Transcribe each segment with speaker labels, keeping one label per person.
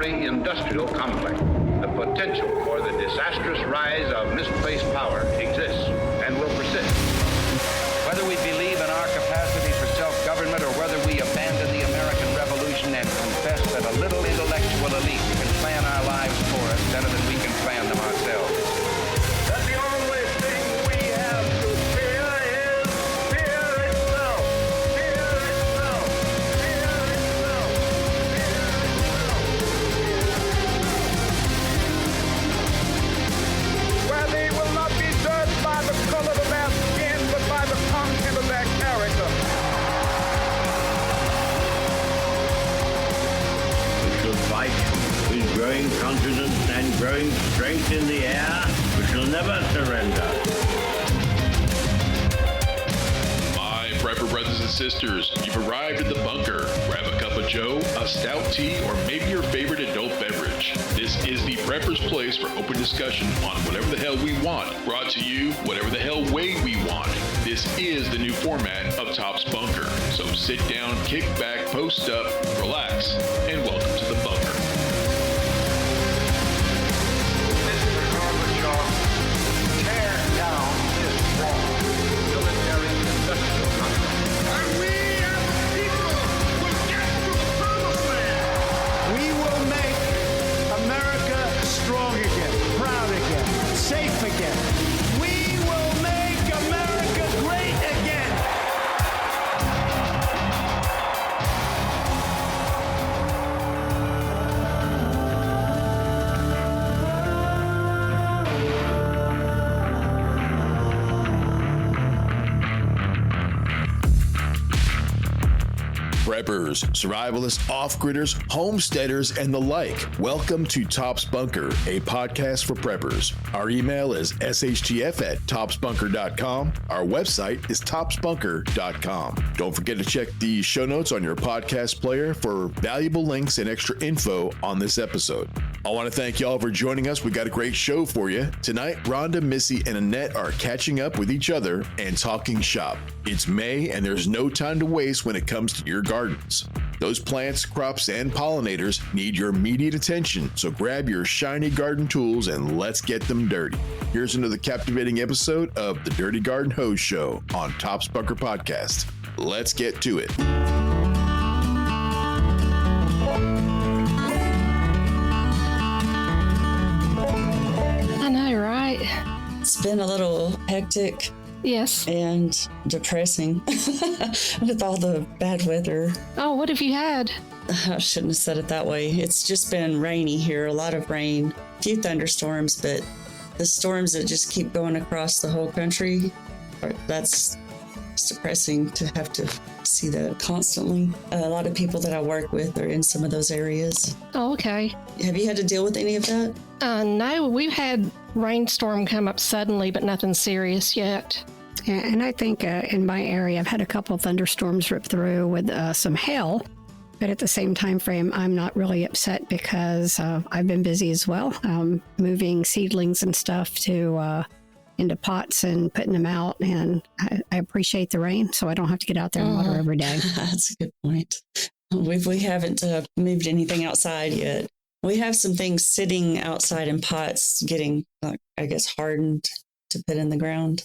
Speaker 1: military industrial complex. The potential for the disastrous rise of misplaced power exists and will persist.
Speaker 2: Whether we believe in our capacity for self-government or whether we abandon the American Revolution and confess that a little intellectual elite can plan our lives for us better than we can plan them ourselves.
Speaker 3: That the only thing we have to fear is fear itself. Fear itself. Fear itself. Fear itself. Where they will not be judged by the color of their skin, but by the content of their character.
Speaker 4: We shall fight with growing confidence and growing strength in the air. We shall never surrender.
Speaker 5: My Prepper brothers and sisters, you've arrived at the bunker. Grab a cup of joe, a stout tea, or maybe your favorite adult beverage. This is the Prepper's place for open discussion on whatever the hell we want. Brought to you whatever the hell way we want. This is the new format of Top's Bunker. So sit down, kick back, post up, relax, and welcome to the bunker.
Speaker 1: Mr. Gorbachev, tear down this wall. Military industrial complex.
Speaker 3: And we as a people will get to the promised land.
Speaker 6: We will make America strong again, proud again, safe again. We will make America great again.
Speaker 7: Preppers, survivalists, off-gridders, homesteaders, and the like. Welcome to Top's Bunker, a podcast for preppers. Our email is shtf@topsbunker.com. Our website is topsbunker.com. Don't forget to check the show notes on your podcast player for valuable links and extra info on this episode. I want to thank y'all for joining us. We got a great show for you. Tonight, Rhonda, Missy, and Annette are catching up with each other and talking shop. It's May, and there's no time to waste when it comes to your gardens. Those plants, crops, and pollinators need your immediate attention, so grab your shiny garden tools and let's get them dirty. Here's another captivating episode of the Dirty Garden Hose Show on Top's Bunker Podcast. Let's get to it.
Speaker 8: I know, right?
Speaker 9: It's been a little hectic
Speaker 8: Yes.
Speaker 9: and depressing with all the bad weather.
Speaker 8: Oh, what have you had?
Speaker 9: I shouldn't have said it that way. It's just been rainy here, a lot of rain, a few thunderstorms, but the storms that just keep going across the whole country, that's depressing to have to see that constantly. A lot of people that I work with are in some of those areas.
Speaker 8: Oh, okay.
Speaker 9: Have you had to deal with any of that?
Speaker 8: No, we've had rainstorm come up suddenly, but nothing serious yet.
Speaker 10: Yeah, and I think in my area, I've had a couple of thunderstorms rip through with some hail. But at the same time frame, I'm not really upset because I've been busy as well, moving seedlings and stuff to into pots and putting them out. And I appreciate the rain, so I don't have to get out there and water every day.
Speaker 9: That's a good point. We haven't moved anything outside yet. We have some things sitting outside in pots getting, I guess, hardened to put in the ground.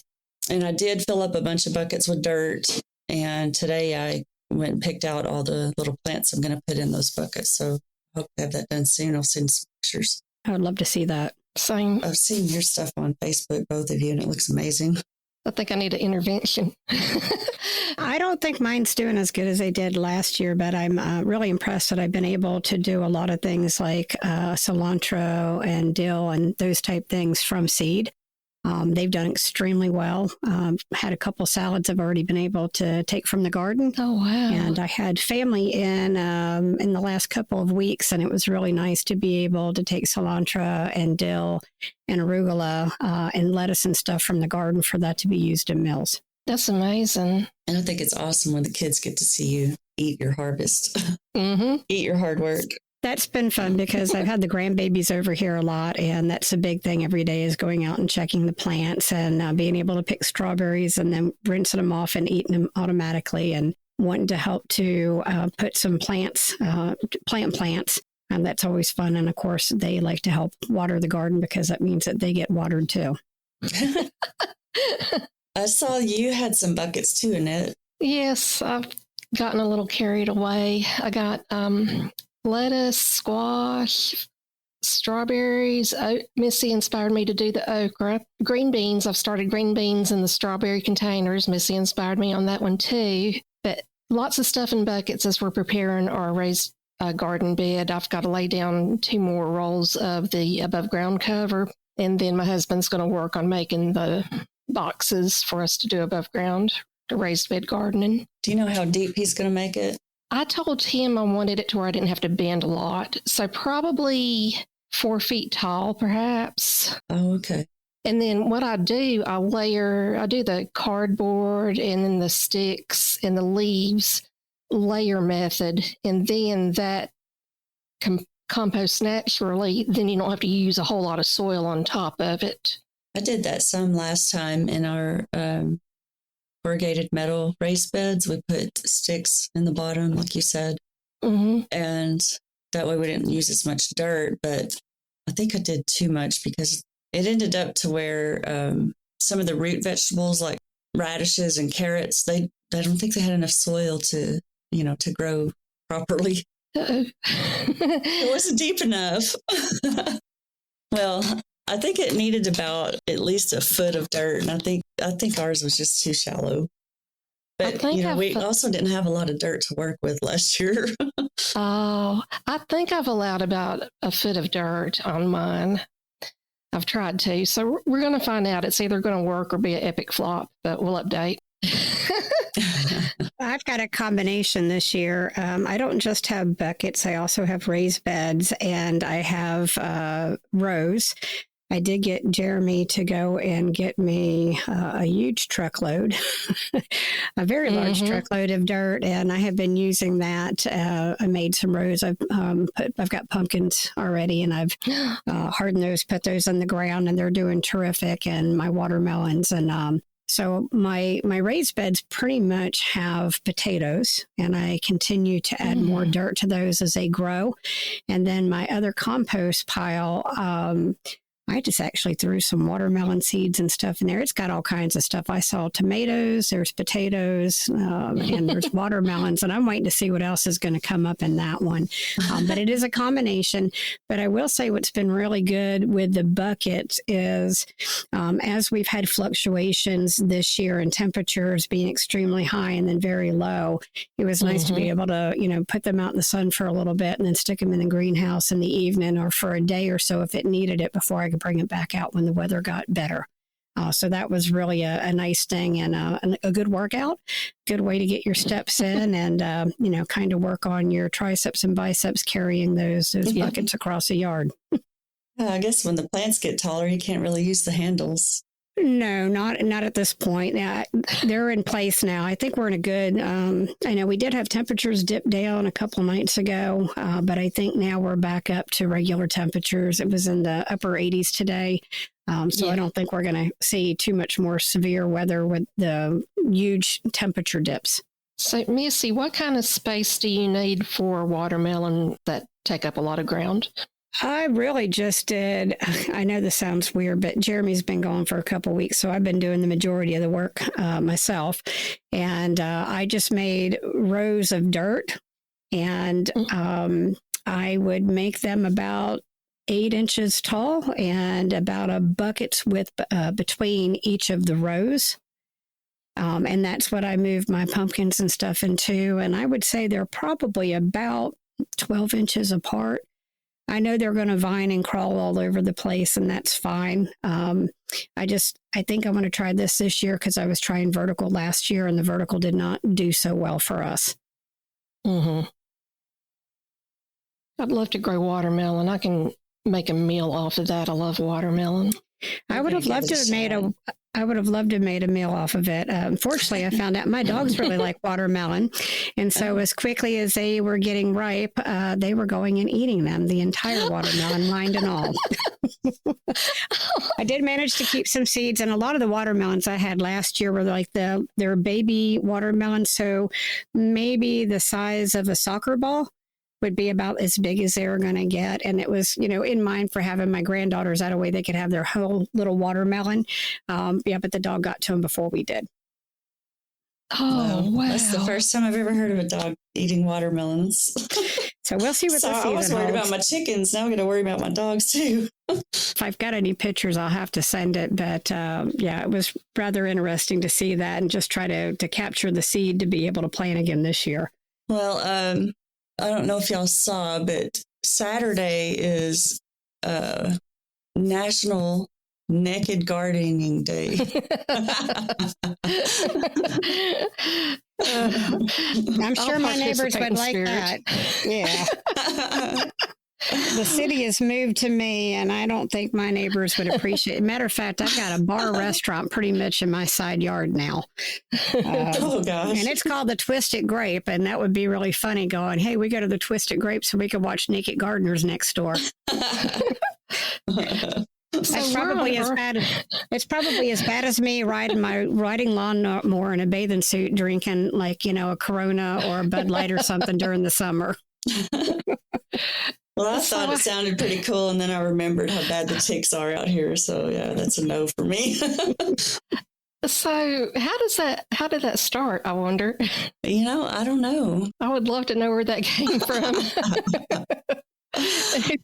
Speaker 9: And I did fill up a bunch of buckets with dirt. And today I went and picked out all the little plants I'm going to put in those buckets. So I hope to have that done soon. I'll send some pictures.
Speaker 10: I would love to see that.
Speaker 8: Same.
Speaker 9: I've seen your stuff on Facebook, both of you, and it looks amazing.
Speaker 8: I think I need an intervention.
Speaker 10: I don't think mine's doing as good as they did last year, but I'm really impressed that I've been able to do a lot of things like cilantro and dill and those type things from seed. They've done extremely well. Had a couple salads I've already been able to take from the garden.
Speaker 8: Oh, wow.
Speaker 10: And I had family in the last couple of weeks, and it was really nice to be able to take cilantro and dill and arugula and lettuce and stuff from the garden for that to be used in meals.
Speaker 8: That's amazing.
Speaker 9: And I think it's awesome when the kids get to see you eat your harvest,
Speaker 8: Mm-hmm.
Speaker 9: eat your hard work.
Speaker 10: That's been fun because I've had the grandbabies over here a lot, and that's a big thing every day is going out and checking the plants and being able to pick strawberries and then rinsing them off and eating them automatically, and wanting to help to put some plants, plant plants And that's always fun. And of course, they like to help water the garden because that means that they get watered too.
Speaker 9: I saw you had some buckets too, Annette.
Speaker 8: Yes, I've gotten a little carried away. I got lettuce, squash, strawberries. Missy inspired me to do the okra. Green beans, I've started green beans in the strawberry containers. Missy inspired me on that one too. But lots of stuff in buckets as we're preparing our raised garden bed. I've got to lay down 2 more rolls of the above ground cover. And then my husband's going to work on making the boxes for us to do above ground raised bed gardening.
Speaker 9: Do you know how deep he's going to make it?
Speaker 8: I told him I wanted it to where I didn't have to bend a lot. So probably 4 feet tall, perhaps.
Speaker 9: Oh, okay.
Speaker 8: And then what I do, I do the cardboard and then the sticks and the leaves layer method. And then that compost naturally, then you don't have to use a whole lot of soil on top of it.
Speaker 9: I did that some last time in our corrugated metal raised beds. We put sticks in the bottom, like you said.
Speaker 8: Mm-hmm.
Speaker 9: And that way we didn't use as much dirt, but I think I did too much because it ended up to where some of the root vegetables like radishes and carrots, I don't think they had enough soil to grow properly. It wasn't deep enough. Well, I think it needed about at least a foot of dirt, and I think ours was just too shallow. But we also didn't have a lot of dirt to work with last year.
Speaker 8: Oh, I think I've allowed about a foot of dirt on mine. I've tried to, so we're going to find out. It's either going to work or be an epic flop, but we'll update.
Speaker 10: I've got a combination this year. I don't just have buckets. I also have raised beds, and I have rows. I did get Jeremy to go and get me a huge truckload, a very large truckload of dirt, and I have been using that. I made some rows. I've got pumpkins already, and I've hardened those, put those in the ground, and they're doing terrific. And my watermelons, and so my raised beds pretty much have potatoes, and I continue to add more dirt to those as they grow. And then my other compost pile, I just actually threw some watermelon seeds and stuff in there. It's got all kinds of stuff. I saw tomatoes, there's potatoes, and there's watermelons, and I'm waiting to see what else is going to come up in that one. But it is a combination. But I will say what's been really good with the buckets is as we've had fluctuations this year in temperatures being extremely high and then very low, it was nice to be able to, put them out in the sun for a little bit and then stick them in the greenhouse in the evening or for a day or so if it needed it before I could bring it back out when the weather got better. So that was really a nice thing and a good workout, good way to get your steps in and, kind of work on your triceps and biceps carrying those buckets across the yard.
Speaker 9: I guess when the plants get taller, you can't really use the handles.
Speaker 10: No, not at this point. Now, they're in place now. I think we're in a good, I know we did have temperatures dip down a couple nights ago, but I think now we're back up to regular temperatures. It was in the upper 80s today. So I don't think we're going to see too much more severe weather with the huge temperature dips.
Speaker 8: So, Missy, what kind of space do you need for watermelon that take up a lot of ground?
Speaker 10: I really just did. I know this sounds weird, but Jeremy's been gone for a couple of weeks, so I've been doing the majority of the work myself. And I just made rows of dirt, and I would make them about 8 inches tall and about a bucket's width between each of the rows. And that's what I moved my pumpkins and stuff into. And I would say they're probably about 12 inches apart. I know they're going to vine and crawl all over the place, and that's fine. I think I'm going to try this year because I was trying vertical last year, and the vertical did not do so well for us.
Speaker 8: I'd love to grow watermelon. I can make a meal off of that. I love watermelon.
Speaker 10: I would have loved to have made a meal off of it. Unfortunately, I found out my dogs really like watermelon. And so as quickly as they were getting ripe, they were going and eating them, the entire watermelon, rind and all. I did manage to keep some seeds. And a lot of the watermelons I had last year were like they're baby watermelons. So maybe the size of a soccer ball. would be about as big as they were going to get. And it was, in mind for having my granddaughters that way they could have their whole little watermelon. But the dog got to them before we did.
Speaker 8: Oh, wow.
Speaker 9: That's the first time I've ever heard of a dog eating watermelons.
Speaker 10: So we'll see what the season
Speaker 9: I was worried
Speaker 10: holds.
Speaker 9: about my chickens. Now I'm going to worry about my dogs too.
Speaker 10: If I've got any pictures, I'll have to send it. But it was rather interesting to see that and just try to capture the seed to be able to plant again this year.
Speaker 9: Well, I don't know if y'all saw, but Saturday is National Naked Gardening Day.
Speaker 10: I'm sure my neighbors would like that. Yeah. The city has moved to me, and I don't think my neighbors would appreciate it. Matter of fact, I've got a bar restaurant pretty much in my side yard now.
Speaker 9: Oh, gosh.
Speaker 10: And it's called the Twisted Grape, and that would be really funny going, hey, we go to the Twisted Grape so we could watch Naked Gardeners next door. It's probably as bad as me riding lawnmower in a bathing suit, drinking a Corona or a Bud Light or something during the summer.
Speaker 9: Well, I thought it sounded pretty cool, and then I remembered how bad the ticks are out here. So yeah, that's a no for me.
Speaker 8: So how did that start, I wonder?
Speaker 9: I don't know.
Speaker 8: I would love to know where that came from.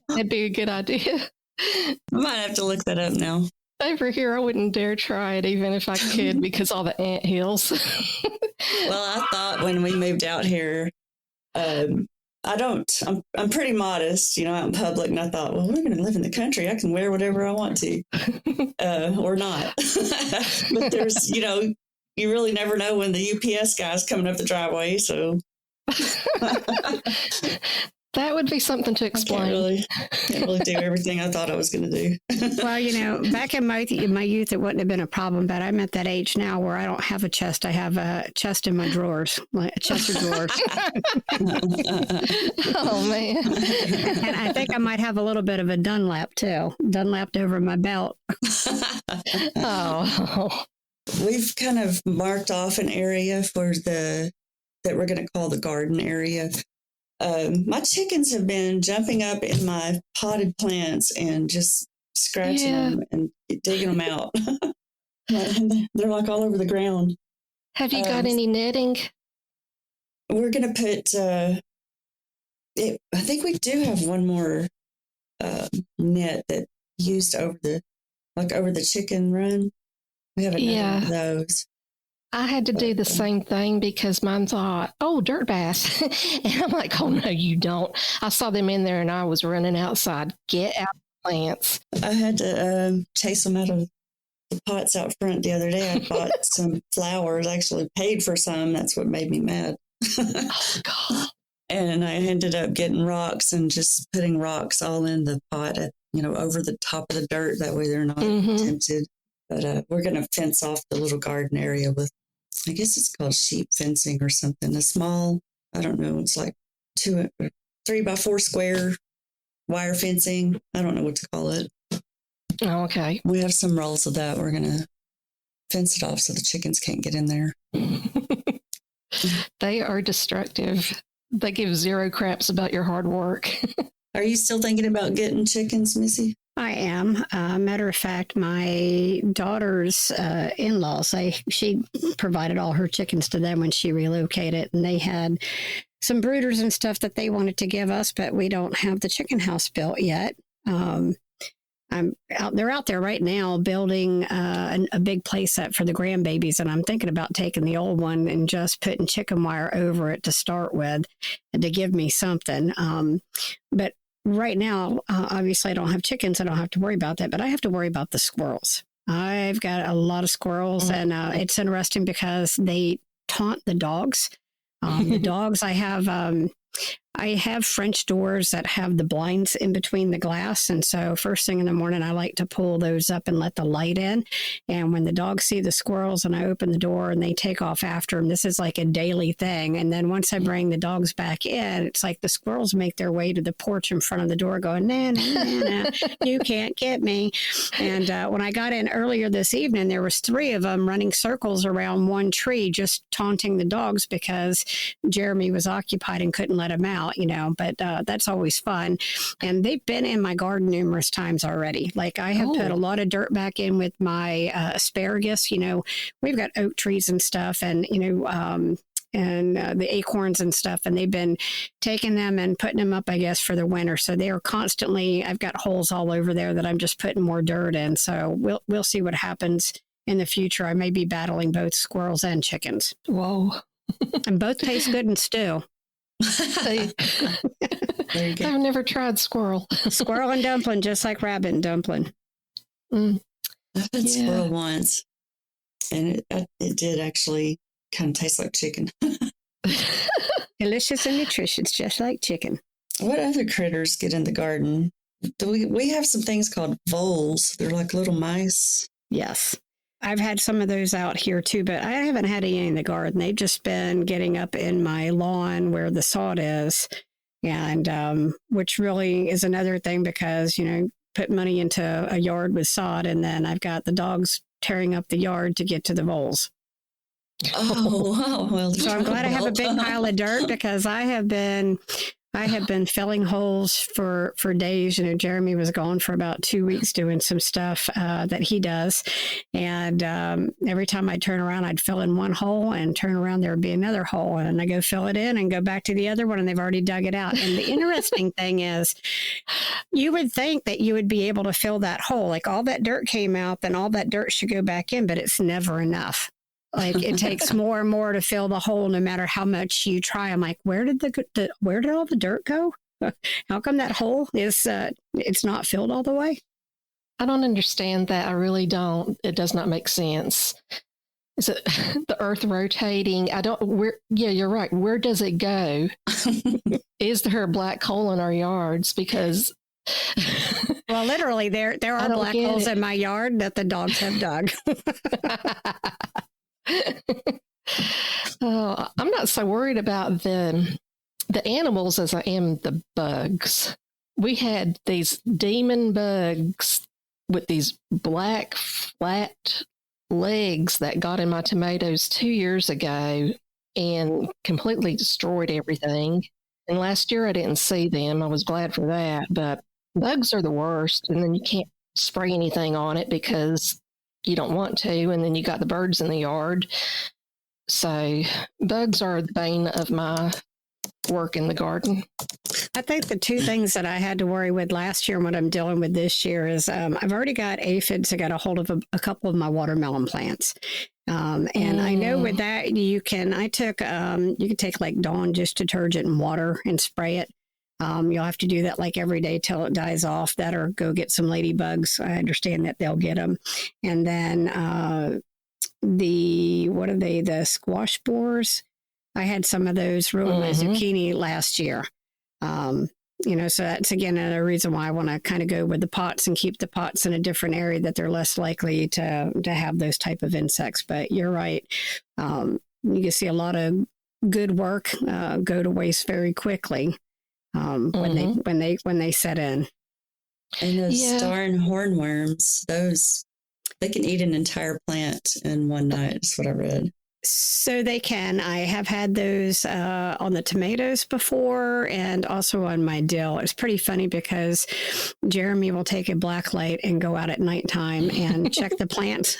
Speaker 8: That'd be a good idea.
Speaker 9: I might have to look that up now.
Speaker 8: Over here, I wouldn't dare try it, even if I could, because all the anthills.
Speaker 9: Well, I thought when we moved out here, I'm pretty modest, out in public. And I thought, well, we're going to live in the country. I can wear whatever I want to, or not. But there's, you really never know when the UPS guy's coming up the driveway. So
Speaker 8: that would be something to explain.
Speaker 9: Can't really do everything I thought I was going to do.
Speaker 10: Well, back in my youth, it wouldn't have been a problem, but I'm at that age now where I don't have a chest. I have a chest in my drawers, a chest of drawers.
Speaker 8: Oh, man.
Speaker 10: And I think I might have a little bit of a Dunlap, too. Dunlapped over my belt.
Speaker 8: Oh.
Speaker 9: We've kind of marked off an area that we're going to call the garden area. My chickens have been jumping up in my potted plants and just scratching them and digging them out. They're like all over the ground.
Speaker 8: Have you got any netting?
Speaker 9: We're going to put, I think we do have one more net that used over the chicken run. We haven't done those.
Speaker 8: I had to do the same thing because mine thought, oh, dirt bass. And I'm like, oh, no, you don't. I saw them in there and I was running outside. Get out of the plants.
Speaker 9: I had to chase them out of the pots out front the other day. I bought some flowers, actually paid for some. That's what made me mad.
Speaker 8: Oh, God.
Speaker 9: And I ended up getting rocks and just putting rocks all in the pot, over the top of the dirt. That way they're not tempted. But we're going to fence off the little garden area with, I guess it's called sheep fencing or something. A small, I don't know, it's like 3x4 square wire fencing. I don't know what to call it.
Speaker 8: Oh, okay.
Speaker 9: We have some rolls of that. We're going to fence it off so the chickens can't get in there.
Speaker 8: They are destructive. They give zero craps about your hard work.
Speaker 9: Are you still thinking about getting chickens, Missy?
Speaker 10: I am. Matter of fact, my daughter's in-laws, she provided all her chickens to them when she relocated, and they had some brooders and stuff that they wanted to give us, but we don't have the chicken house built yet. They're out there right now building a big play set for the grandbabies, and I'm thinking about taking the old one and just putting chicken wire over it to start with and to give me something. But right now, obviously, I don't have chickens. I don't have to worry about that, but I have to worry about the squirrels. I've got a lot of squirrels, and it's interesting because they taunt the dogs. The dogs, I have French doors that have the blinds in between the glass. And so first thing in the morning, I like to pull those up and let the light in. And when the dogs see the squirrels and I open the door and they take off after them, this is like a daily thing. And then once I bring the dogs back in, it's like the squirrels make their way to the porch in front of the door going, nah, you can't get me. And when I got in earlier this evening, there was 3 of them running circles around one tree, just taunting the dogs because Jeremy was occupied and couldn't let them out. out, but that's always fun. And they've been in my garden numerous times already. Like I have put a lot of dirt back in with my asparagus. We've got oak trees and stuff, and the acorns and stuff, and they've been taking them and putting them up, I guess, for the winter. So they are constantly, I've got holes all over there that I'm just putting more dirt in. So we'll see what happens in the future. I may be battling both squirrels and chickens.
Speaker 8: Whoa.
Speaker 10: And both taste good in stew.
Speaker 9: There you go.
Speaker 8: I've never tried squirrel.
Speaker 10: Squirrel and dumpling, just like rabbit and dumpling.
Speaker 9: I've had squirrel once, and it did actually kind of taste like chicken.
Speaker 10: Delicious and nutritious, just like chicken.
Speaker 9: What other critters get in the garden? We have some things called voles. They're like little mice.
Speaker 10: Yes. I've had some of those out here too, but I haven't had any in the garden. They've just been getting up in my lawn where the sod is. And which really is another thing because, put money into a yard with sod, and then I've got the dogs tearing up the yard to get to the voles.
Speaker 9: Oh, wow. Well,
Speaker 10: so I'm glad I have a big pile of dirt because I have been filling holes for days. Jeremy was gone for about 2 weeks doing some stuff that he does. And every time I turn around, I'd fill in one hole and turn around, there would be another hole. And I go fill it in and go back to the other one, and they've already dug it out. And the interesting thing is, you would think that you would be able to fill that hole. Like all that dirt came out, then all that dirt should go back in, but it's never enough. Like it takes more and more to fill the hole, no matter how much you try. I'm like, where did all the dirt go? How come that hole is it's not filled all the way?
Speaker 8: I don't understand that. I really don't. It does not make sense. Is it the earth rotating? Yeah, you're right. Where does it go? Is there a black hole in our yards? Because
Speaker 10: well, literally, there are black holes in my yard that the dogs have dug.
Speaker 8: I'm not so worried about the animals as I am the bugs. We had these demon bugs with these black flat legs that got in my tomatoes 2 years ago and completely destroyed everything. And last year I didn't see them. I was glad for that. But bugs are the worst. And then you can't spray anything on it because you don't want to. And then you got the birds in the yard. So bugs are the bane of my work in the garden.
Speaker 10: I think the two things that I had to worry with last year and what I'm dealing with this year is I've already got aphids that got a hold of a couple of my watermelon plants. And I know with that, you can take like Dawn just detergent and water and spray it. You'll have to do that like every day till it dies off. That or go get some ladybugs. I understand that they'll get them. And then the squash borers. I had some of those ruin my zucchini last year. So that's again another reason why I want to kind of go with the pots and keep the pots in a different area that they're less likely to have those type of insects. But you're right. You can see a lot of good work go to waste very quickly when they set in.
Speaker 9: And those darn hornworms, they can eat an entire plant in one night, is what I read.
Speaker 10: So they can. I have had those on the tomatoes before and also on my dill. It's pretty funny because Jeremy will take a black light and go out at nighttime and check the plants.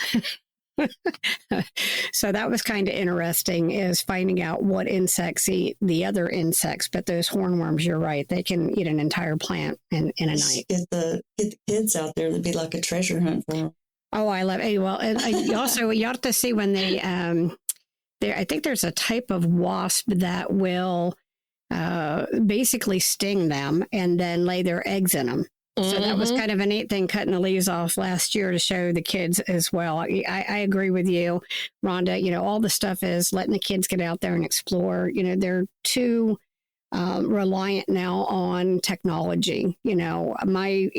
Speaker 10: So that was kind of interesting, is finding out what insects eat the other insects. But those hornworms, you're right, they can eat an entire plant in a night.
Speaker 9: Get the kids out there. It'd be like a treasure hunt for them.
Speaker 10: Oh, I love it. Well, and you have to see when they I think there's a type of wasp that will basically sting them and then lay their eggs in them. So that was kind of a neat thing, cutting the leaves off last year to show the kids as well. I agree with you, Rhonda. All the stuff is letting the kids get out there and explore. They're too reliant now on technology. My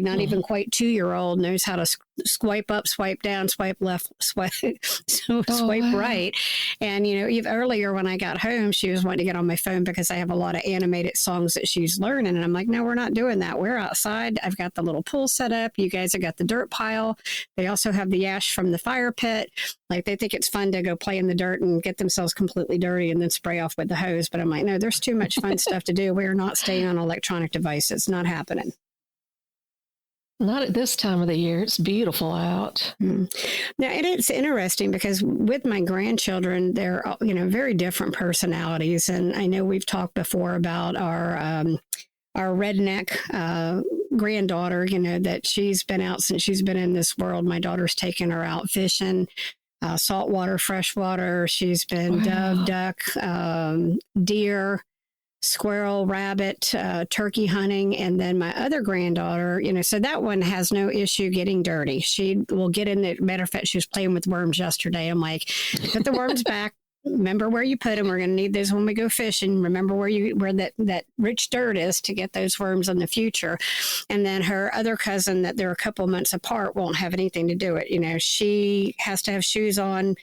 Speaker 10: not even quite 2-year-old knows how to swipe up, swipe down, swipe left, swipe swipe
Speaker 8: wow.
Speaker 10: right. And, even earlier when I got home, she was wanting to get on my phone because I have a lot of animated songs that she's learning. And I'm like, no, we're not doing that. We're outside. I've got the little pool set up. You guys have got the dirt pile. They also have the ash from the fire pit. Like, they think it's fun to go play in the dirt and get themselves completely dirty and then spray off with the hose. But I'm like, no, there's too much fun stuff to do. We're not staying on electronic devices. Not happening.
Speaker 8: Not at this time of the year. It's beautiful out.
Speaker 10: Now, and it's interesting because with my grandchildren, they're, very different personalities. And I know we've talked before about our redneck granddaughter, that she's been out since she's been in this world. My daughter's taken her out fishing, saltwater, freshwater. She's been dove, duck, deer, squirrel, rabbit, turkey hunting. And then my other granddaughter, so that one has no issue getting dirty. She will get in the, matter of fact, she was playing with worms yesterday. I'm like, put the worms back. Remember where you put them. We're going to need those when we go fishing. Remember where that rich dirt is to get those worms in the future. And then her other cousin that they're a couple months apart won't have anything to do it. She has to have shoes on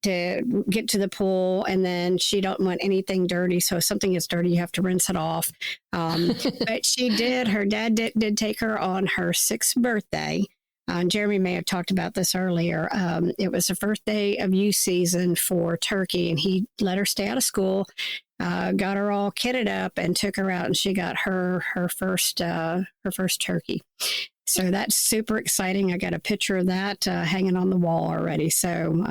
Speaker 10: to get to the pool, and then she don't want anything dirty. So if something is dirty, you have to rinse it off. But she did. Her dad did take her on her 6th birthday. Jeremy may have talked about this earlier. It was the first day of youth season for turkey, and he let her stay out of school, got her all kitted up, and took her out, and she got her first turkey. So that's super exciting. I got a picture of that hanging on the wall already. So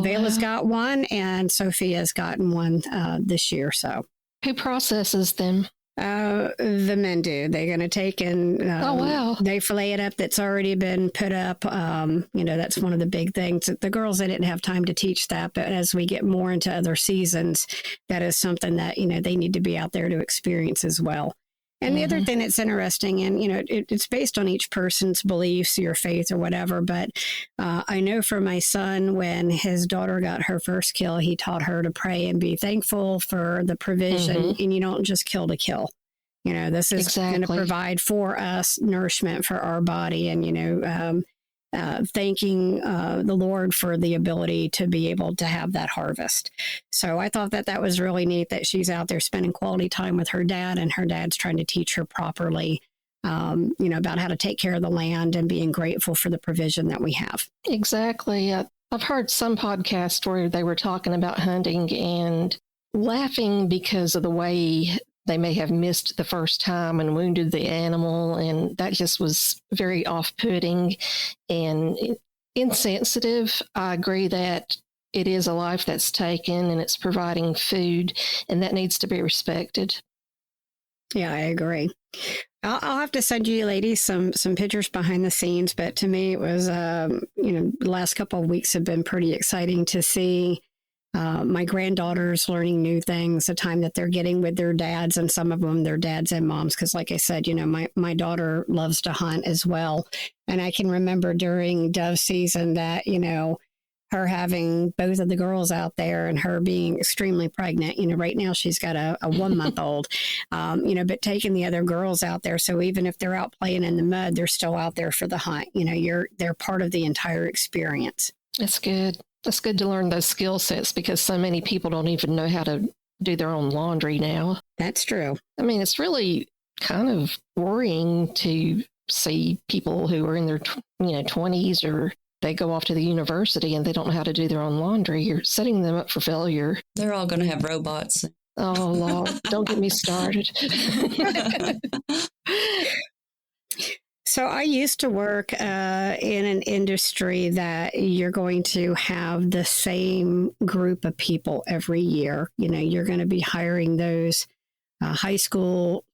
Speaker 10: Vela's got one, and Sophia's gotten one this year. So
Speaker 8: who processes them?
Speaker 10: The men do. They're going to take and they fillet it up. That's already been put up. That's one of the big things. The girls, they didn't have time to teach that, but as we get more into other seasons, that is something that they need to be out there to experience as well. And the other thing that's interesting, and it's based on each person's beliefs, your faith, or whatever. But I know for my son, when his daughter got her first kill, he taught her to pray and be thankful for the provision. And you don't just kill to kill. This is going to provide for us nourishment for our body, and thanking the Lord for the ability to be able to have that harvest. So I thought that was really neat that she's out there spending quality time with her dad, and her dad's trying to teach her properly, about how to take care of the land and being grateful for the provision that we have.
Speaker 8: Exactly. I've heard some podcasts where they were talking about hunting and laughing because of the way they may have missed the first time and wounded the animal. And that just was very off-putting and insensitive. I agree that it is a life that's taken and it's providing food, and that needs to be respected.
Speaker 10: Yeah, I agree. I'll have to send you ladies some pictures behind the scenes, but to me it was, the last couple of weeks have been pretty exciting to see my granddaughters learning new things, the time that they're getting with their dads, and some of them their dads and moms. Because like I said, my daughter loves to hunt as well. And I can remember during dove season that, her having both of the girls out there and her being extremely pregnant. Right now she's got a 1-month-old, but taking the other girls out there. So even if they're out playing in the mud, they're still out there for the hunt. They're part of the entire experience.
Speaker 8: That's good. That's good to learn those skill sets, because so many people don't even know how to do their own laundry now.
Speaker 10: That's true.
Speaker 8: I mean, it's really kind of worrying to see people who are in their 20s, or they go off to the university and they don't know how to do their own laundry. You're setting them up for failure.
Speaker 9: They're all going to have robots.
Speaker 8: Oh, Lord, don't get me started.
Speaker 10: So I used to work in an industry that you're going to have the same group of people every year. You're going to be hiring those high school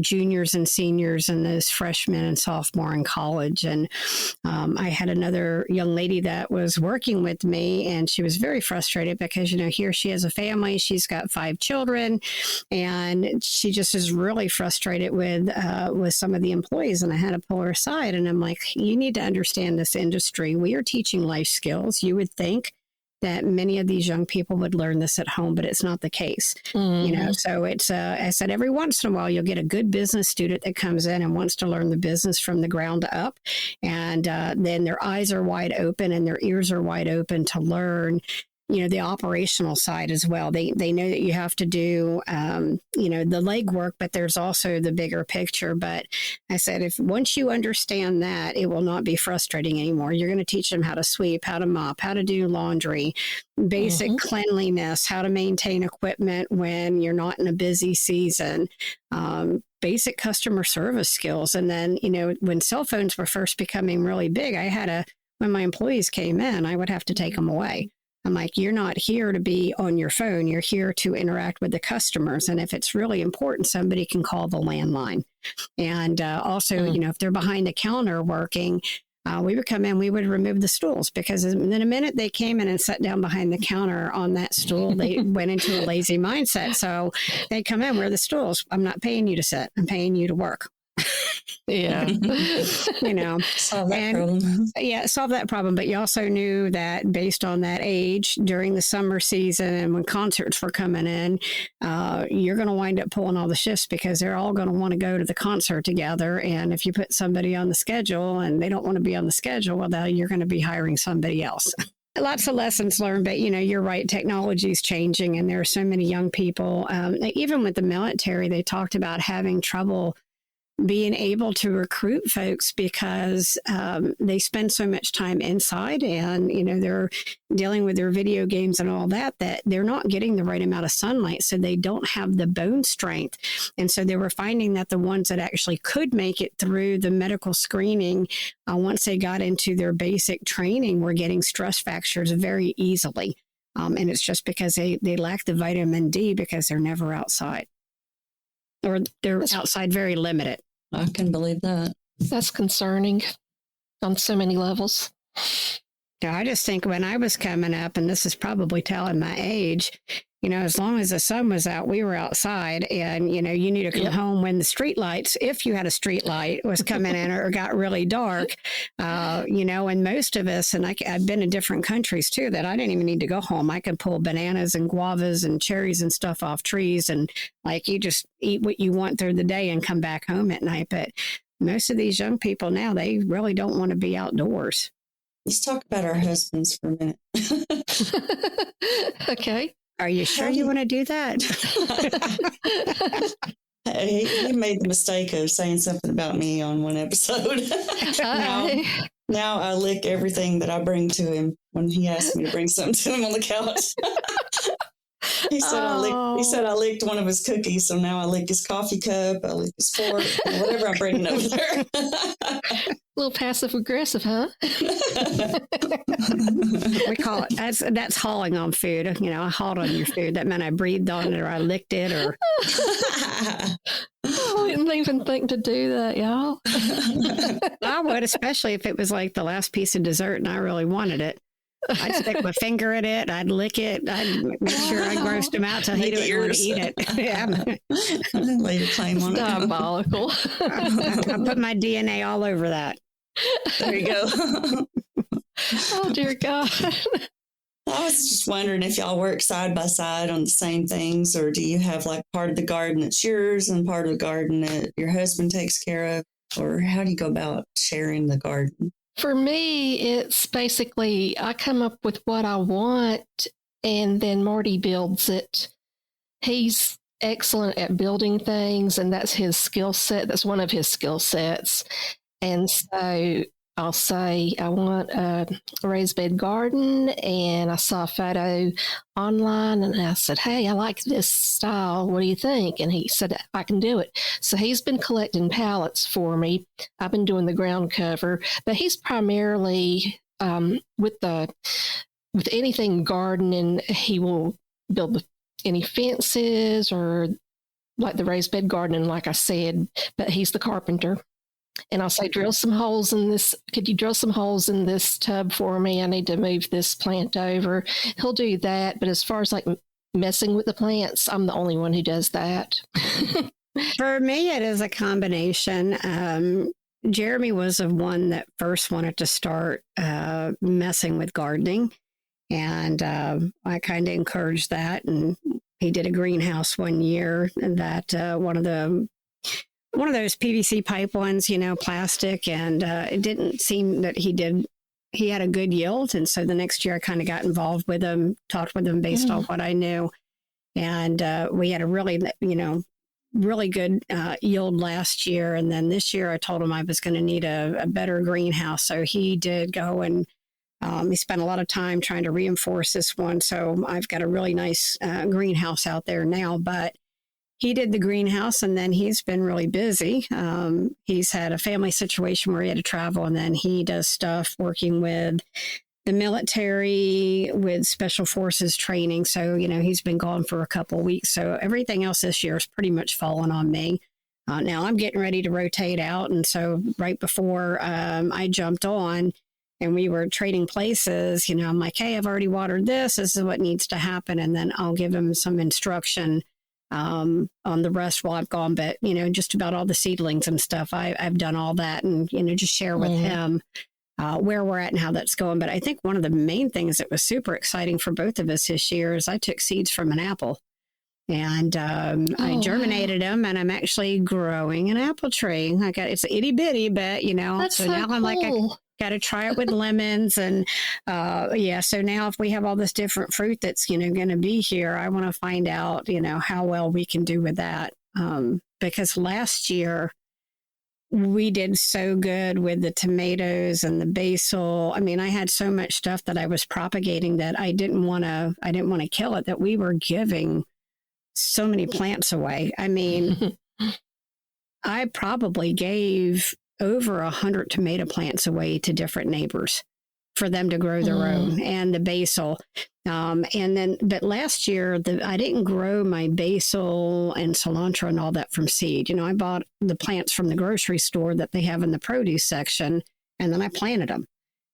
Speaker 10: juniors and seniors, and those freshmen and sophomore in college. And I had another young lady that was working with me, and she was very frustrated because, here she has a family. She's got 5 children, and she just is really frustrated with some of the employees. And I had to pull her aside, and I'm like, you need to understand this industry. We are teaching life skills. You would think that many of these young people would learn this at home, but it's not the case. You know, so it's, I said, every once in a while, you'll get a good business student that comes in and wants to learn the business from the ground up. And then their eyes are wide open and their ears are wide open to learn, you know, the operational side as well. They know that you have to do, you know, the legwork, but there's also the bigger picture. But I said, if once you understand that, it will not be frustrating anymore. You're going to teach them how to sweep, how to mop, how to do laundry, basic cleanliness, how to maintain equipment when you're not in a busy season, basic customer service skills. And then, you know, when cell phones were first becoming really big, when my employees came in, I would have to take them away. I'm like, you're not here to be on your phone. You're here to interact with the customers. And if it's really important, somebody can call the landline. And also, you know, if they're behind the counter working, we would come in, we would remove the stools, because then the minute they came in and sat down behind the counter on that stool, they went into a lazy mindset. So they come in, where are the stools? I'm not paying you to sit. I'm paying you to work.
Speaker 8: Yeah.
Speaker 10: You know,
Speaker 9: Solve that problem.
Speaker 10: Yeah, solve that problem. But you also knew that based on that age, during the summer season and when concerts were coming in, you're going to wind up pulling all the shifts, because they're all going to want to go to the concert together. And if you put somebody on the schedule and they don't want to be on the schedule, well, then you're going to be hiring somebody else. Lots of lessons learned, but, you know, you're right. Technology is changing, and there are so many young people. Even with the military, they talked about having trouble being able to recruit folks because they spend so much time inside, and, you know, they're dealing with their video games and all that they're not getting the right amount of sunlight. So they don't have the bone strength. And so they were finding that the ones that actually could make it through the medical screening, once they got into their basic training, were getting stress fractures very easily. And it's just because they lack the vitamin D, because they're never outside, or they're outside very limited.
Speaker 9: I can believe that.
Speaker 8: That's concerning on so many levels.
Speaker 10: Yeah, I just think when I was coming up, and this is probably telling my age, you know, as long as the sun was out, we were outside, and, you know, you knew to come home when the street lights, if you had a street light, was coming in or got really dark, you know, and most of us, and I've been in different countries too, that I didn't even need to go home. I could pull bananas and guavas and cherries and stuff off trees, and like, you just eat what you want through the day and come back home at night. But most of these young people now, they really don't want to be outdoors.
Speaker 9: Let's talk about our husbands for a minute.
Speaker 8: Okay.
Speaker 10: Are you sure you want to do that?
Speaker 9: He made the mistake of saying something about me on one episode. Now I lick everything that I bring to him when he asks me to bring something to him on the couch. He said I licked one of his cookies, so now I lick his coffee cup, I lick his fork, whatever I'm bringing over there.
Speaker 8: A little passive aggressive, huh?
Speaker 10: We call it, that's hauling on food. You know, I hauled on your food. That meant I breathed on it, or I licked it, or.
Speaker 8: I didn't even think to do that, y'all.
Speaker 10: I would, especially if it was like the last piece of dessert and I really wanted it. I'd stick my finger in it. I'd lick it. I'd make sure I grossed him out till he didn't want to eat it. Yeah.
Speaker 9: Lay your claim on it.
Speaker 8: Diabolical.
Speaker 10: I put my DNA all over that.
Speaker 9: There you go.
Speaker 8: Oh, dear God.
Speaker 9: I was just wondering if y'all work side by side on the same things, or do you have like part of the garden that's yours and part of the garden that your husband takes care of? Or how do you go about sharing the garden?
Speaker 8: For me, it's basically I come up with what I want, and then Marty builds it. He's excellent at building things, and that's his skill set. That's one of his skill sets. And so I'll say, I want a raised bed garden, and I saw a photo online, and I said, hey, I like this style. What do you think? And he said, I can do it. So he's been collecting pallets for me. I've been doing the ground cover, but he's primarily with anything gardening. He will build any fences or like the raised bed gardening, like I said, but he's the carpenter. And I'll say, drill some holes in this. Could you drill some holes in this tub for me? I need to move this plant over. He'll do that. But as far as like messing with the plants, I'm the only one who does that.
Speaker 10: For me, it is a combination. Jeremy was the one that first wanted to start messing with gardening. And I kind of encouraged that. And he did a greenhouse one year, and that one of those PVC pipe ones, plastic, and it didn't seem that he had a good yield. And so the next year I kind of got involved with him, talked with him based on what I knew. And we had a really, really good yield last year. And then this year I told him I was going to need a better greenhouse. So he did go and he spent a lot of time trying to reinforce this one. So I've got a really nice greenhouse out there now, but he did the greenhouse and then he's been really busy. He's had a family situation where he had to travel, and then he does stuff working with the military, with special forces training. So, he's been gone for a couple of weeks. So everything else this year is pretty much fallen on me. Now I'm getting ready to rotate out. And so right before I jumped on and we were trading places, I'm like, hey, I've already watered this. This is what needs to happen. And then I'll give him some instruction on the rest while I've gone. But, just about all the seedlings and stuff, I've done all that and, just share with him where we're at and how that's going. But I think one of the main things that was super exciting for both of us this year is I took seeds from an apple. And I germinated them, and I'm actually growing an apple tree. It's itty bitty, but
Speaker 8: That's
Speaker 10: so
Speaker 8: so
Speaker 10: now I'm like,
Speaker 8: cool.
Speaker 10: got to try it with lemons, and so now if we have all this different fruit that's going to be here, I want to find out how well we can do with that, because last year we did so good with the tomatoes and the basil. I mean, I had so much stuff that I was propagating that I didn't want to kill it, that we were giving so many plants away. I mean, I probably gave over 100 tomato plants away to different neighbors for them to grow their own, and the basil. But last year, I didn't grow my basil and cilantro and all that from seed. I bought the plants from the grocery store that they have in the produce section, and then I planted them.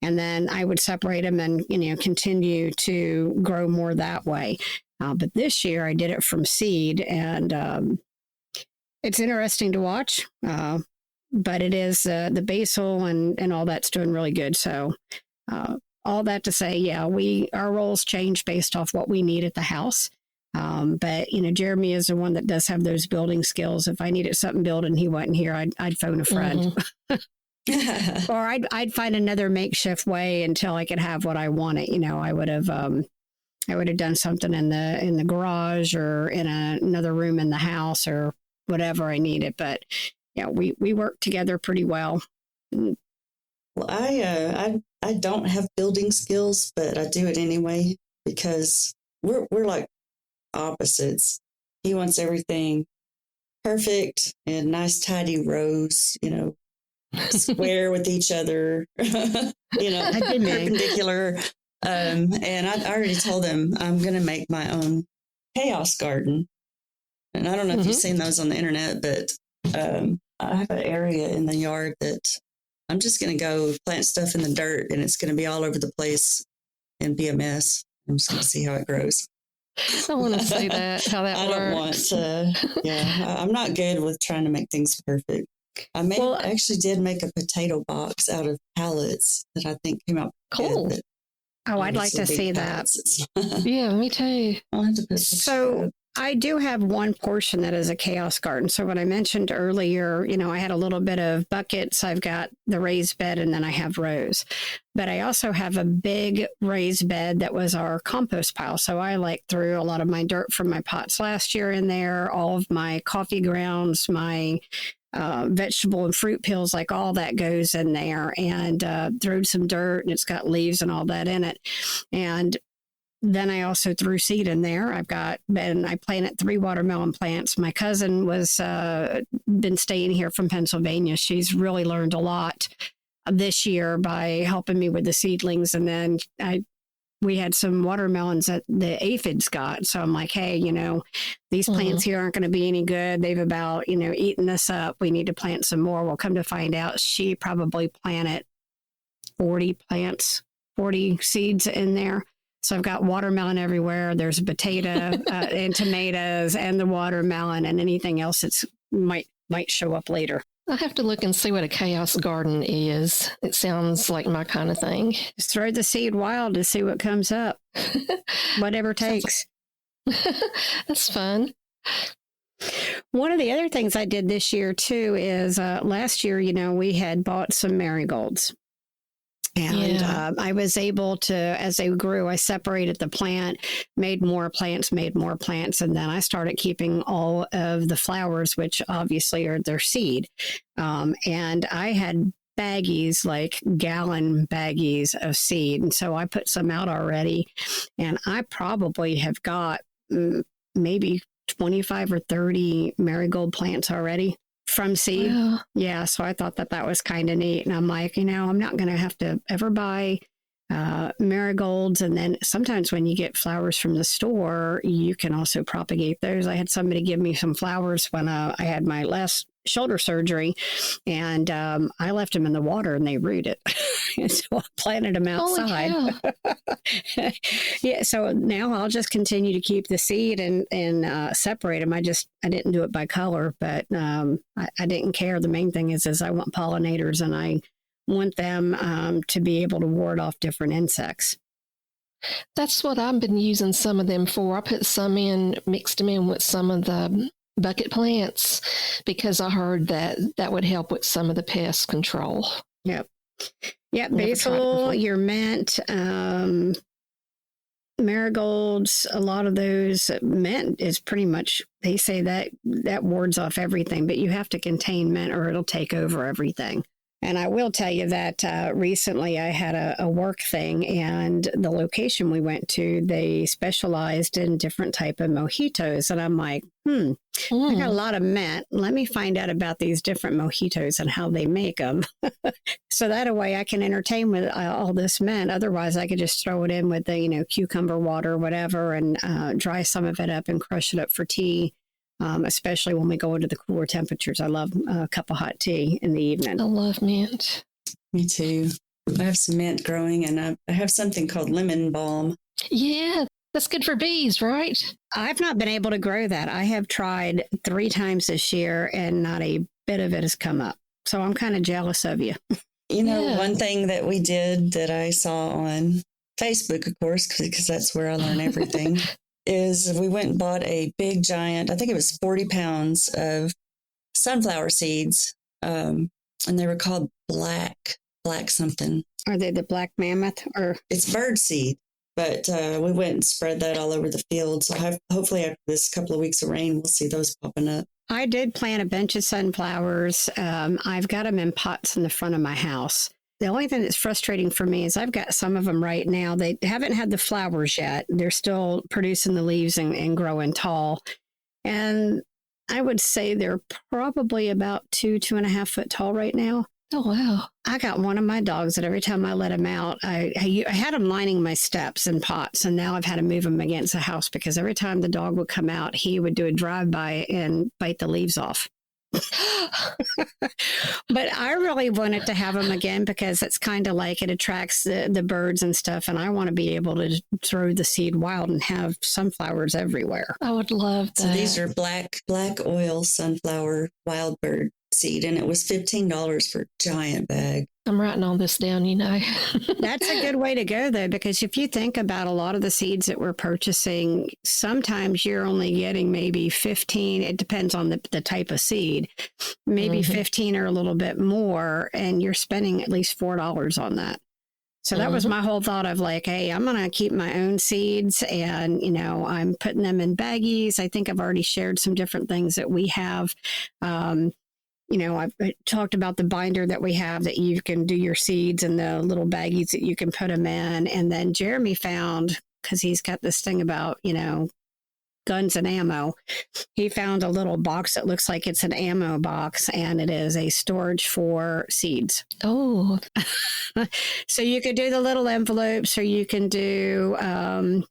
Speaker 10: And then I would separate them and, continue to grow more that way. But this year I did it from seed, and it's interesting to watch. But it is the basil and all that's doing really good. So all that to say, our roles change based off what we need at the house. But Jeremy is the one that does have those building skills. If I needed something built and he wasn't here, I'd phone a friend. Or I'd find another makeshift way until I could have what I wanted. I would have done something in the garage or in another room in the house or whatever I needed. But we work together pretty well.
Speaker 9: Well, I don't have building skills, but I do it anyway because we're like opposites. He wants everything perfect and nice, tidy rows, square with each other, perpendicular. And I already told him I'm going to make my own chaos garden. And I don't know if you've seen those on the internet, but I have an area in the yard that I'm just going to go plant stuff in the dirt, and it's going to be all over the place and be a mess. I'm just going to see how it grows.
Speaker 8: I want to see how that
Speaker 9: I
Speaker 8: works.
Speaker 9: don't want to. I'm not good with trying to make things perfect. I actually did make a potato box out of pallets that I think came out
Speaker 8: cool.
Speaker 9: good.
Speaker 10: I'd like to see that.
Speaker 8: Yeah, me too.
Speaker 9: I'll have to put
Speaker 10: So I do have one portion that is a chaos garden. So what I mentioned earlier, I had a little bit of buckets. I've got the raised bed, and then I have rows. But I also have a big raised bed that was our compost pile. So I threw a lot of my dirt from my pots last year in there, all of my coffee grounds, my vegetable and fruit peels, all that goes in there, and threw some dirt, and it's got leaves and all that in it. And then I also threw seed in there. I planted 3 watermelon plants. My cousin was been staying here from Pennsylvania. She's really learned a lot this year by helping me with the seedlings. And then we had some watermelons that the aphids got. So I'm like, hey, these plants here aren't going to be any good. They've about, eaten this up. We need to plant some more. We'll come to find out she probably planted 40 seeds in there. So I've got watermelon everywhere. There's a potato and tomatoes and the watermelon and anything else that's might show up later.
Speaker 8: I have to look and see what a chaos garden is. It sounds like my kind of thing.
Speaker 10: Just throw the seed wild to see what comes up. Whatever takes.
Speaker 8: That's fun.
Speaker 10: One of the other things I did this year too is last year, we had bought some marigolds. And I was able to, as they grew, I separated the plant, made more plants. And then I started keeping all of the flowers, which obviously are their seed. And I had baggies, like gallon baggies of seed. And so I put some out already. And I probably have got maybe 25 or 30 marigold plants already from seed.
Speaker 8: Wow.
Speaker 10: Yeah. So I thought that was kind of neat. And I'm like, I'm not going to have to ever buy marigolds. And then sometimes when you get flowers from the store, you can also propagate those. I had somebody give me some flowers when I had my last shoulder surgery, and I left them in the water and they rooted. And so I planted them outside. Yeah. So now I'll just continue to keep the seed and separate them. I didn't do it by color, but I didn't care. The main thing is I want pollinators, and I want them to be able to ward off different insects.
Speaker 8: That's what I've been using some of them for. I put some in, mixed them in with some of the bucket plants, because I heard that would help with some of the pest control.
Speaker 10: Yep. Basil, your mint, marigolds, a lot of those. Mint is pretty much, they say that wards off everything, but you have to contain mint or it'll take over everything. And I will tell you that recently I had a work thing, and the location we went to, they specialized in different type of mojitos. And I'm like, I got a lot of mint. Let me find out about these different mojitos and how they make them. So that way I can entertain with all this mint. Otherwise, I could just throw it in with the, cucumber water or whatever, and dry some of it up and crush it up for tea. Especially when we go into the cooler temperatures. I love a cup of hot tea in the evening.
Speaker 8: I love mint.
Speaker 9: Me too. I have some mint growing, and I have something called lemon balm.
Speaker 8: Yeah, that's good for bees, right?
Speaker 10: I've not been able to grow that. I have tried 3 times this year, and not a bit of it has come up. So I'm kind of jealous of you.
Speaker 9: One thing that we did that I saw on Facebook, of course, because that's where I learn everything, is we went and bought a big giant, I think it was 40 pounds of sunflower seeds. And they were called black something.
Speaker 10: Are they the black mammoth, or?
Speaker 9: It's bird seed, but we went and spread that all over the field. So hopefully after this couple of weeks of rain, we'll see those popping up.
Speaker 10: I did plant a bunch of sunflowers. I've got them in pots in the front of my house. The only thing that's frustrating for me is I've got some of them right now. They haven't had the flowers yet. They're still producing the leaves and growing tall. And I would say they're probably about 2.5 foot tall right now.
Speaker 8: Oh, wow.
Speaker 10: I got one of my dogs that every time I let him out, I had him lining my steps in pots, and now I've had to move him against the house because every time the dog would come out, he would do a drive-by and bite the leaves off. But I really wanted to have them again because it's kind of like it attracts the birds and stuff, and I want to be able to throw the seed wild and have sunflowers everywhere.
Speaker 8: I would love that.
Speaker 9: So these are black oil sunflower wild bird seed, and it was $15 for a giant bag.
Speaker 8: I'm writing all this down,
Speaker 10: That's a good way to go, though, because if you think about a lot of the seeds that we're purchasing, sometimes you're only getting maybe 15. It depends on the type of seed, maybe 15 or a little bit more, and you're spending at least $4 on that. So that was my whole thought of like, hey, I'm going to keep my own seeds, and, I'm putting them in baggies. I think I've already shared some different things that we have. I've talked about the binder that we have that you can do your seeds and the little baggies that you can put them in. And then Jeremy found, because he's got this thing about, guns and ammo, he found a little box that looks like it's an ammo box, and it is a storage for seeds.
Speaker 8: Oh.
Speaker 10: So you could do the little envelopes, or you can do,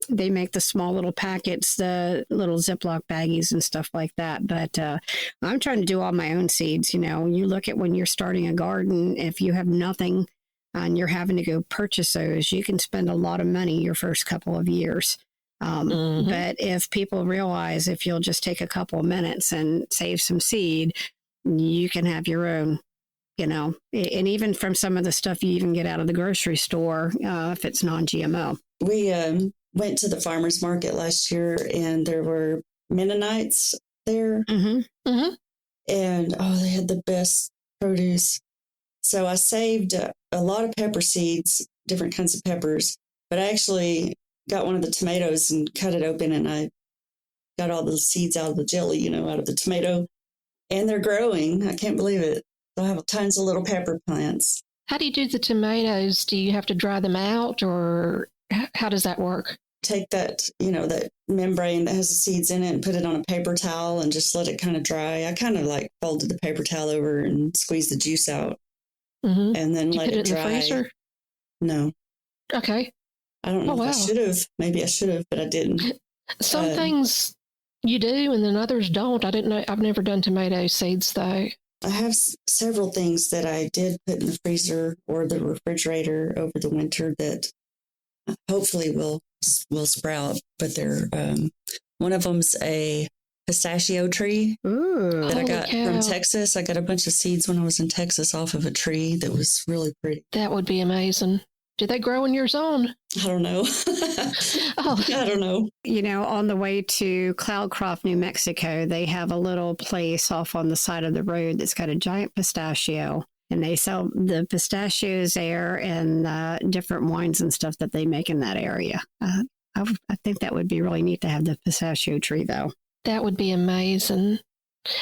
Speaker 10: they make the small little packets, the little Ziploc baggies and stuff like that. But I'm trying to do all my own seeds. You look at when you're starting a garden, if you have nothing and you're having to go purchase those, you can spend a lot of money your first couple of years. But if people realize if you'll just take a couple of minutes and save some seed, you can have your own, and even from some of the stuff you even get out of the grocery store, if it's non-GMO.
Speaker 9: We went to the farmer's market last year, and there were Mennonites there.
Speaker 10: Mm-hmm. Mm-hmm.
Speaker 9: And, they had the best produce. So I saved a lot of pepper seeds, different kinds of peppers, but I actually got one of the tomatoes and cut it open, and I got all the seeds out of the jelly, out of the tomato, and they're growing. I can't believe it. I have tons of little pepper plants.
Speaker 8: How do you do the tomatoes? Do you have to dry them out, or how does that work?
Speaker 9: Take that, that membrane that has the seeds in it and put it on a paper towel and just let it kind of dry. I kind of folded the paper towel over and squeezed the juice out,
Speaker 8: and
Speaker 9: then let it dry.
Speaker 8: In the freezer?
Speaker 9: No.
Speaker 8: Okay.
Speaker 9: I don't know if I should have. Maybe I should have, but I didn't.
Speaker 8: Some things you do and then others don't. I didn't know. I've never done tomato seeds, though.
Speaker 9: I have several things that I did put in the freezer or the refrigerator over the winter that hopefully will sprout. But they're one of them's a pistachio tree that I got from Texas. I got a bunch of seeds when I was in Texas off of a tree that was really pretty.
Speaker 8: That would be amazing. Did they grow in your zone?
Speaker 9: I don't know. I don't know.
Speaker 10: On the way to Cloudcroft, New Mexico, they have a little place off on the side of the road that's got a giant pistachio. And they sell the pistachios there and different wines and stuff that they make in that area. I think that would be really neat to have the pistachio tree, though.
Speaker 8: That would be amazing.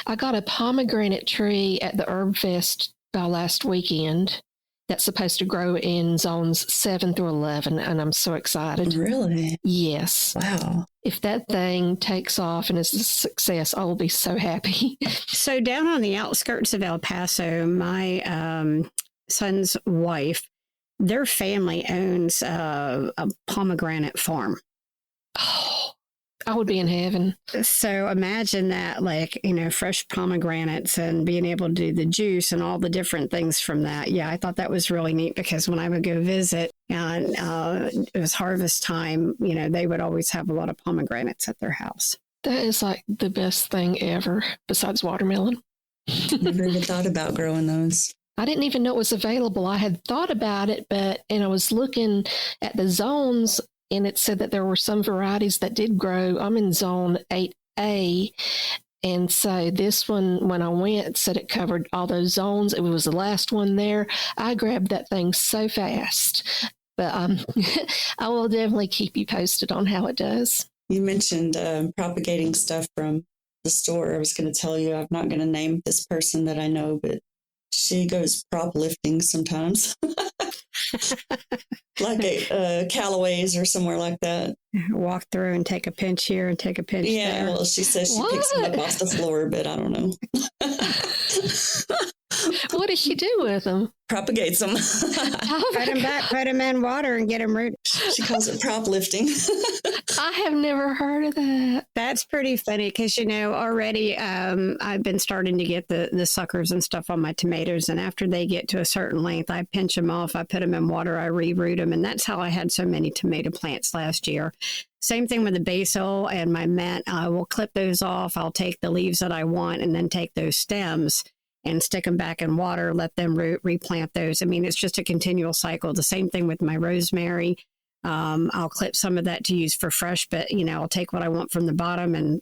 Speaker 8: I got a pomegranate tree at the Herb Fest last weekend that's supposed to grow in zones 7 through 11, and I'm so excited.
Speaker 9: Really?
Speaker 8: Yes.
Speaker 9: Wow.
Speaker 8: If that thing takes off and is a success, I will be so happy.
Speaker 10: So down on the outskirts of El Paso, my son's wife, their family owns a pomegranate farm.
Speaker 8: Oh, I would be in heaven.
Speaker 10: So imagine that, fresh pomegranates and being able to do the juice and all the different things from that. Yeah, I thought that was really neat because when I would go visit and it was harvest time, they would always have a lot of pomegranates at their house.
Speaker 8: That is like the best thing ever besides watermelon.
Speaker 9: Never even thought about growing those.
Speaker 8: I didn't even know it was available. I had thought about it, and I was looking at the zones, and it said that there were some varieties that did grow. I'm in zone 8A. And so this one, when I went, said it covered all those zones. It was the last one there. I grabbed that thing so fast. But I will definitely keep you posted on how it does.
Speaker 9: You mentioned propagating stuff from the store. I was going to tell you, I'm not going to name this person that I know, but she goes prop lifting sometimes. Like at Callaway's or somewhere like that.
Speaker 10: Walk through and take a pinch here and take a pinch there.
Speaker 9: Yeah, well, she says she picks them up off the floor, but I don't know.
Speaker 8: What does she do with them?
Speaker 9: Propagates them.
Speaker 10: Put them back, put them in water and get them rooted.
Speaker 9: She calls it prop lifting.
Speaker 8: I have never heard of that.
Speaker 10: That's pretty funny because, already I've been starting to get the suckers and stuff on my tomatoes. And after they get to a certain length, I pinch them off. I put them in water. I reroot them. And that's how I had so many tomato plants last year. Same thing with the basil and my mint. I will clip those off. I'll take the leaves that I want and then take those stems and stick them back in water, let them root, replant those. I mean, it's just a continual cycle. The same thing with my rosemary. I'll clip some of that to use for fresh, but, I'll take what I want from the bottom and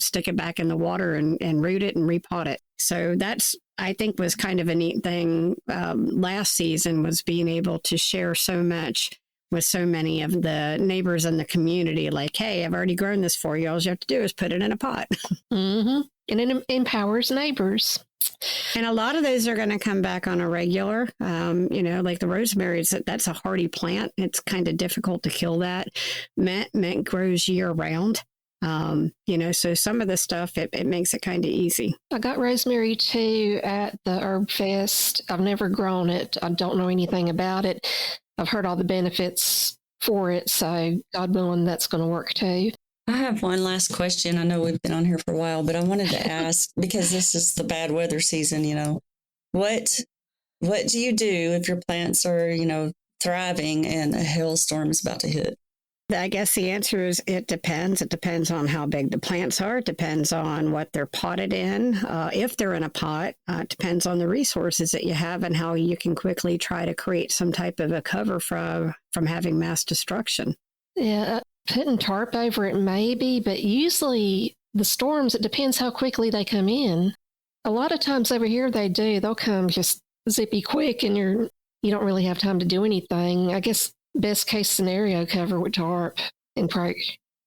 Speaker 10: stick it back in the water and root it and repot it. So that's, I think, was kind of a neat thing last season, was being able to share so much with so many of the neighbors in the community. Like, hey, I've already grown this for you. All you have to do is put it in a pot.
Speaker 8: Mm-hmm. And it empowers neighbors.
Speaker 10: And a lot of those are going to come back on a regular, like the rosemary, that's a hardy plant. It's kind of difficult to kill that. Mint grows year round. So some of the stuff, it makes it kind of easy.
Speaker 8: I got rosemary too at the Herb Fest. I've never grown it. I don't know anything about it. I've heard all the benefits for it. So God willing, that's going to work too.
Speaker 9: I have one last question. I know we've been on here for a while, but I wanted to ask, because this is the bad weather season, what do you do if your plants are, thriving and a hailstorm is about to hit?
Speaker 10: I guess the answer is it depends. It depends on how big the plants are. It depends on what they're potted in. If they're in a pot, it depends on the resources that you have and how you can quickly try to create some type of a cover from having mass destruction.
Speaker 8: Yeah, putting tarp over it maybe, but usually the storms, it depends how quickly they come in. A lot of times over here they'll come just zippy quick and you don't really have time to do anything. I guess best case scenario, cover with tarp and pray.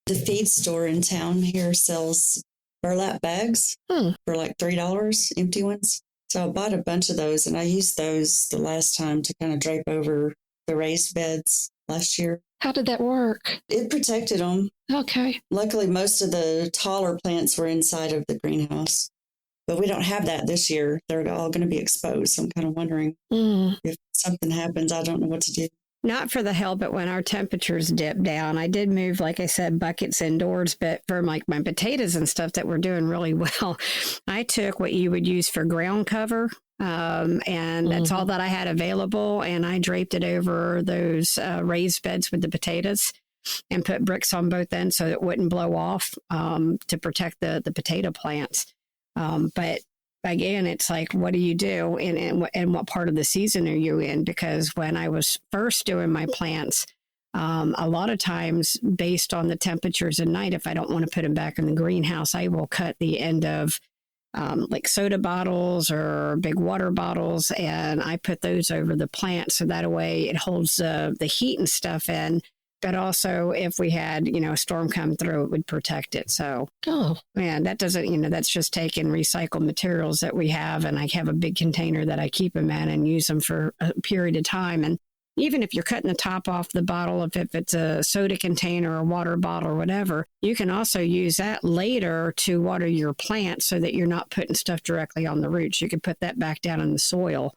Speaker 9: The feed store in town here sells burlap bags for like $3, empty ones. So I bought a bunch of those, and I used those the last time to kind of drape over the raised beds last year.
Speaker 8: How did that work?
Speaker 9: It protected them.
Speaker 8: Okay.
Speaker 9: Luckily, most of the taller plants were inside of the greenhouse. But we don't have that this year. They're all going to be exposed. So I'm kind of wondering if something happens, I don't know what to do.
Speaker 10: Not for the hell, but when our temperatures dipped down, I did move, like I said, buckets indoors. But for like my potatoes and stuff that were doing really well, I took what you would use for ground cover. And that's all that I had available. And I draped it over those raised beds with the potatoes and put bricks on both ends so it wouldn't blow off to protect the potato plants. But again, it's like, what do you do and what part of the season are you in? Because when I was first doing my plants, a lot of times based on the temperatures at night, if I don't want to put them back in the greenhouse, I will cut the end of like soda bottles or big water bottles, and I put those over the plant so that way it holds the heat and stuff in. But also, if we had, a storm come through, it would protect it. So, man, that doesn't, that's just taking recycled materials that we have. And I have a big container that I keep them in and use them for a period of time. And even if you're cutting the top off the bottle, if it's a soda container or water bottle or whatever, you can also use that later to water your plants so that you're not putting stuff directly on the roots. You can put that back down in the soil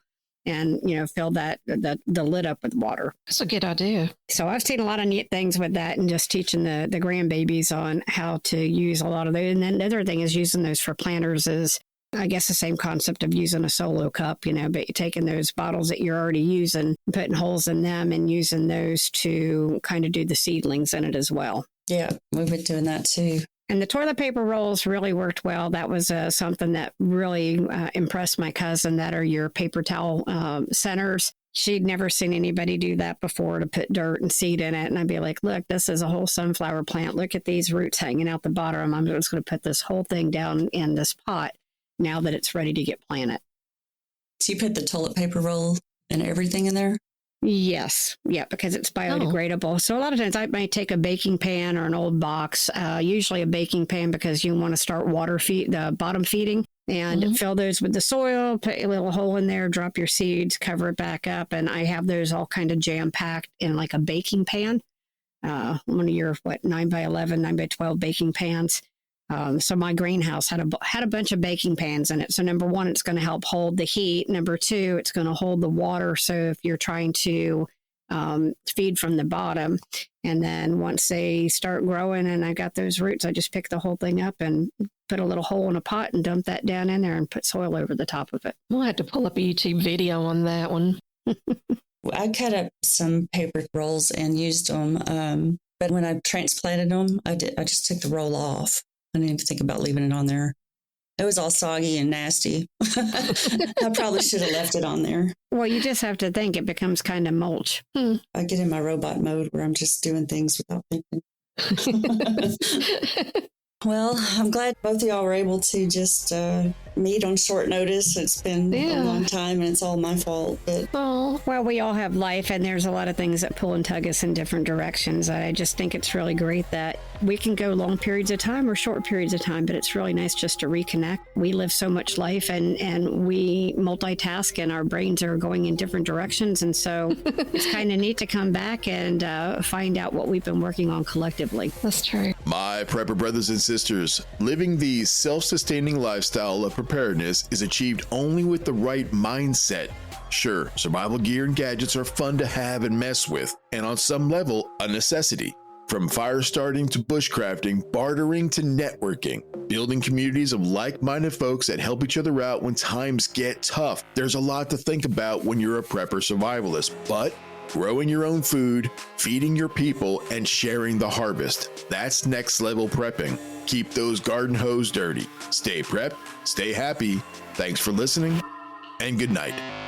Speaker 10: and, fill the lid up with water.
Speaker 8: That's a good idea.
Speaker 10: So I've seen a lot of neat things with that and just teaching the grandbabies on how to use a lot of those. And then the other thing is using those for planters is, I guess, the same concept of using a solo cup, but you're taking those bottles that you're already using, putting holes in them and using those to kind of do the seedlings in it as well.
Speaker 9: Yeah, we've been doing that too.
Speaker 10: And the toilet paper rolls really worked well. That was something that really impressed my cousin, that are your paper towel centers. She'd never seen anybody do that before, to put dirt and seed in it. And I'd be like, look, this is a whole sunflower plant. Look at these roots hanging out the bottom. I'm just going to put this whole thing down in this pot now that it's ready to get planted.
Speaker 9: So you put the toilet paper roll and everything in there?
Speaker 10: Yes. Yeah, because it's biodegradable. So a lot of times I might take a baking pan or an old box, usually a baking pan, because you want to start the bottom feeding, and fill those with the soil, put a little hole in there, drop your seeds, cover it back up. And I have those all kind of jam packed in like a baking pan, one of your 9x11, 9x12 baking pans. So my greenhouse had a bunch of baking pans in it. So number one, it's going to help hold the heat. Number two, it's going to hold the water. So if you're trying to feed from the bottom, and then once they start growing and I got those roots, I just pick the whole thing up and put a little hole in a pot and dump that down in there and put soil over the top of it.
Speaker 8: We'll have to pull up a YouTube video on that one.
Speaker 9: I cut up some paper rolls and used them. But when I transplanted them, I just took the roll off. I didn't even think about leaving it on there. It was all soggy and nasty. I probably should have left it on there.
Speaker 10: Well, you just have to think it becomes kind of mulch.
Speaker 9: I get in my robot mode where I'm just doing things without thinking. Well, I'm glad both of y'all were able to just meet on short notice. It's been a long time, and it's all my fault. But
Speaker 10: well, we all have life, and there's a lot of things that pull and tug us in different directions. I just think it's really great that we can go long periods of time or short periods of time, but it's really nice just to reconnect. We live so much life, and we multitask, and our brains are going in different directions. And so it's kind of neat to come back and find out what we've been working on collectively.
Speaker 8: That's true.
Speaker 7: My Prepper brothers and sisters, living the self-sustaining lifestyle of preparedness is achieved only with the right mindset. Sure, survival gear and gadgets are fun to have and mess with, and on some level, a necessity. From fire starting to bushcrafting, bartering to networking, building communities of like-minded folks that help each other out when times get tough. There's a lot to think about when you're a prepper survivalist, but Growing your own food, feeding your people, and sharing the harvest. That's next level prepping. Keep those garden hose dirty. Stay prepped, stay happy. Thanks for listening, and good night.